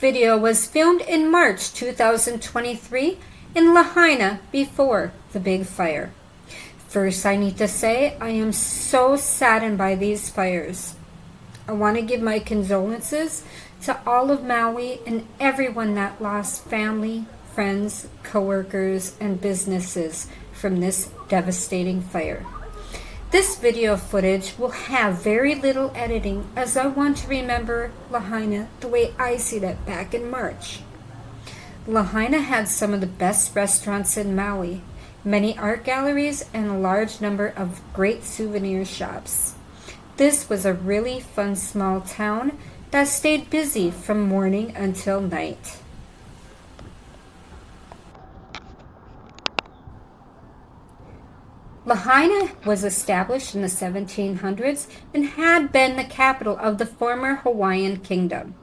video was filmed in March 2023 in Lahaina before the big fire. First, I need to say I am so saddened by these fires. I want to give my condolences to all of Maui and everyone that lost family, friends, coworkers, and businesses from this devastating fire. This video footage will have very little editing as I want to remember Lahaina the way I see it back in March. Lahaina had some of the best restaurants in Maui, many art galleries, and a large number of great souvenir shops. This was a really fun small town that stayed busy from morning until night. Lahaina was established in the 1700s and had been the capital of the former Hawaiian kingdom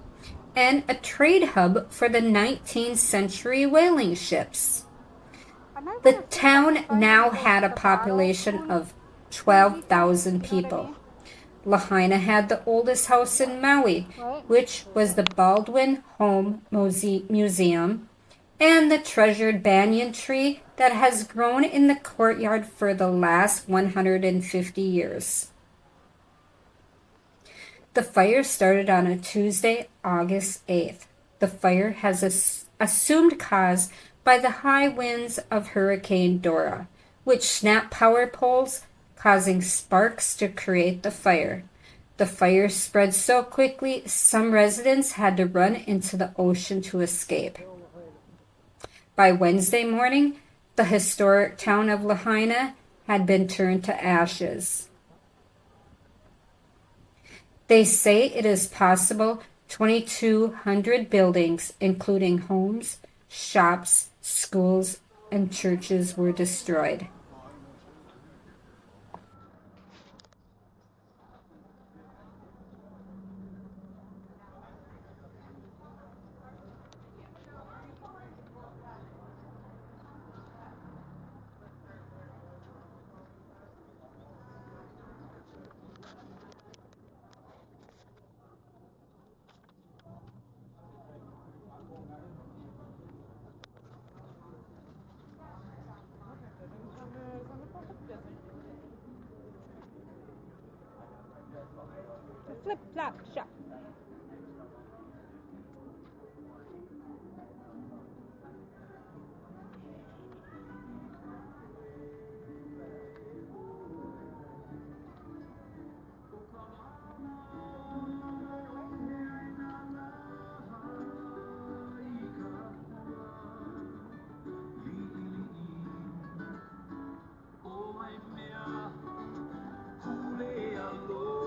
and a trade hub for the 19th century whaling ships. The town now had a population of 12,000 people. Lahaina had the oldest house in Maui, which was the Baldwin Home Museum, and the treasured banyan tree that has grown in the courtyard for the last 150 years. The fire started on a Tuesday, August 8th. The fire has assumed cause by the high winds of Hurricane Dora, which snapped power poles, causing sparks to create the fire. The fire spread so quickly, some residents had to run into the ocean to escape. By Wednesday morning, the historic town of Lahaina had been turned to ashes. They say it is possible 2,200 buildings, including homes, shops, schools, and churches, were destroyed. Flip, flop, shop.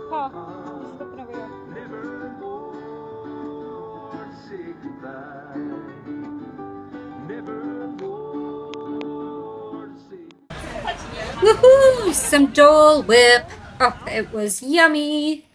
Paul, he's looking over here. Nevermore say goodbye. Nevermore say. Woohoo! Some Dole Whip! Oh, it was yummy!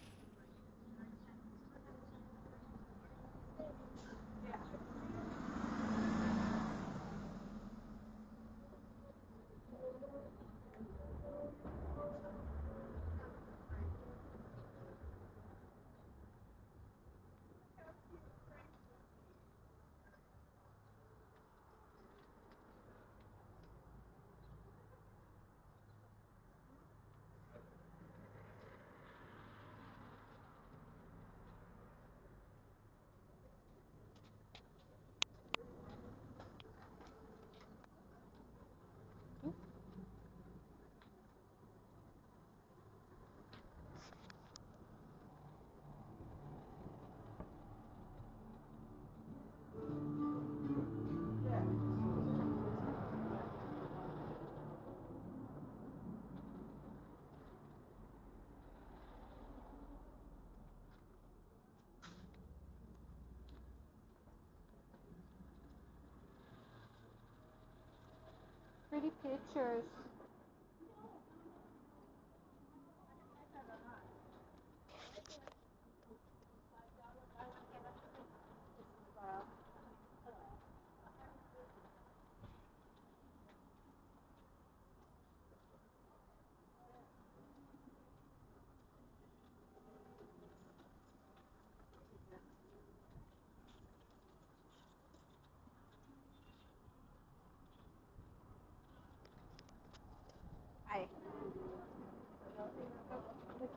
Pretty pictures.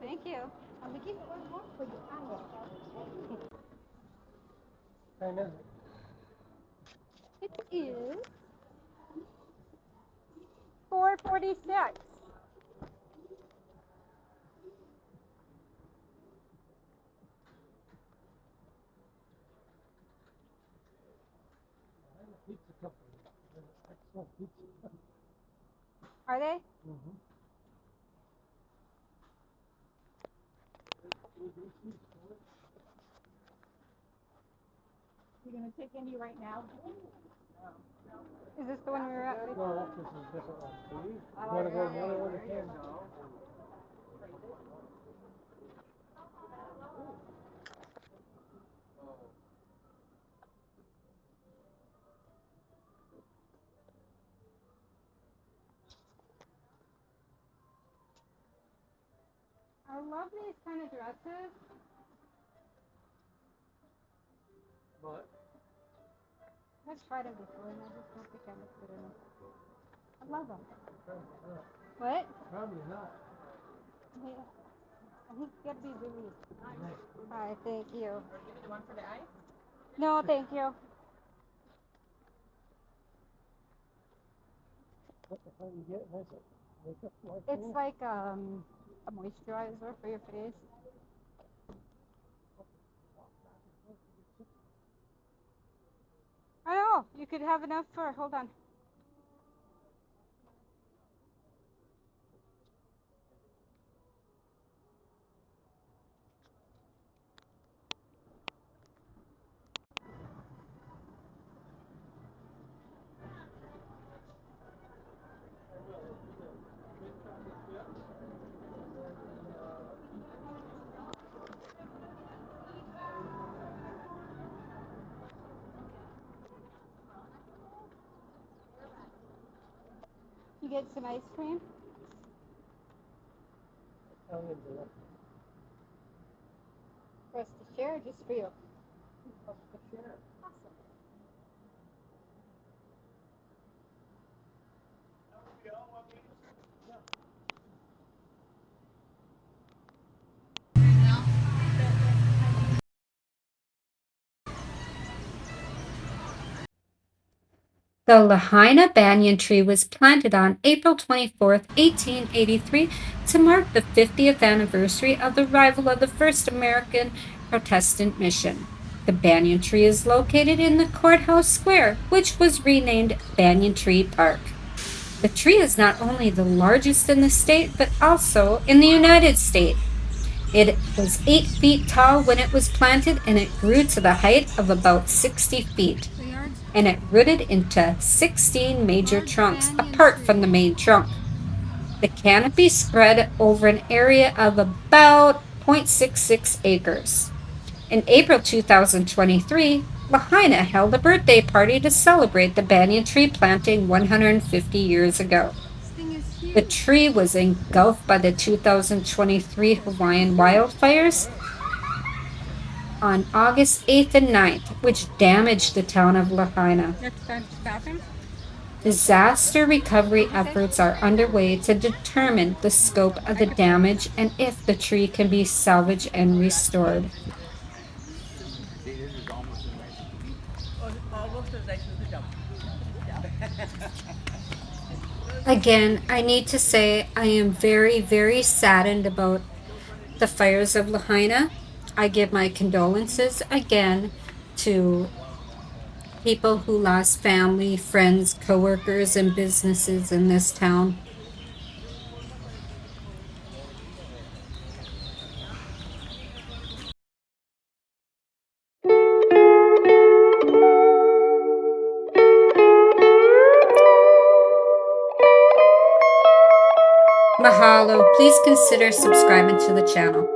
Thank you. I'm looking for more for you. I know. It is 4:46. Pizza company. Excellent pizza. Are they? Mm-hmm. You're gonna take any right now? Is this the one we were at? No, this is a different one. You want to go to the other one? You can. I love these kind of dresses. But I've tried them before and I just don't think I look good enough. I love them. probably not. What? Probably not. Yeah. I think you gotta be really. Nice. Hi, thank you. You want for the ice? No, thank you. What the hell you get? What is it? Makeup? It's like a moisturizer for your face. I know. You could have enough for. Hold on. You get some ice cream. Italian girl. For us to share, just for you. Sure. Awesome. The Lahaina banyan tree was planted on April 24th, 1883, to mark the 50th anniversary of the arrival of the first American Protestant mission. The banyan tree is located in the courthouse square, which was renamed Banyan Tree Park. The tree is not only the largest in the state, but also in the United States. It was 8 feet tall when it was planted, and it grew to the height of about 60 feet. And it rooted into 16 major trunks apart from the main trunk. The canopy spread over an area of about 0.66 acres. In April 2023, Lahaina held a birthday party to celebrate the banyan tree planting 150 years ago. The tree was engulfed by the 2023 Hawaiian wildfires on August 8th and 9th, which damaged the town of Lahaina. Disaster recovery efforts are underway to determine the scope of the damage and if the tree can be salvaged and restored. See, this is almost as nice as me. Almost as nice as the dump. Again, I need to say I am very, very saddened about the fires of Lahaina. I give my condolences again to people who lost family, friends, coworkers, and businesses in this town. Mahalo. Please consider subscribing to the channel.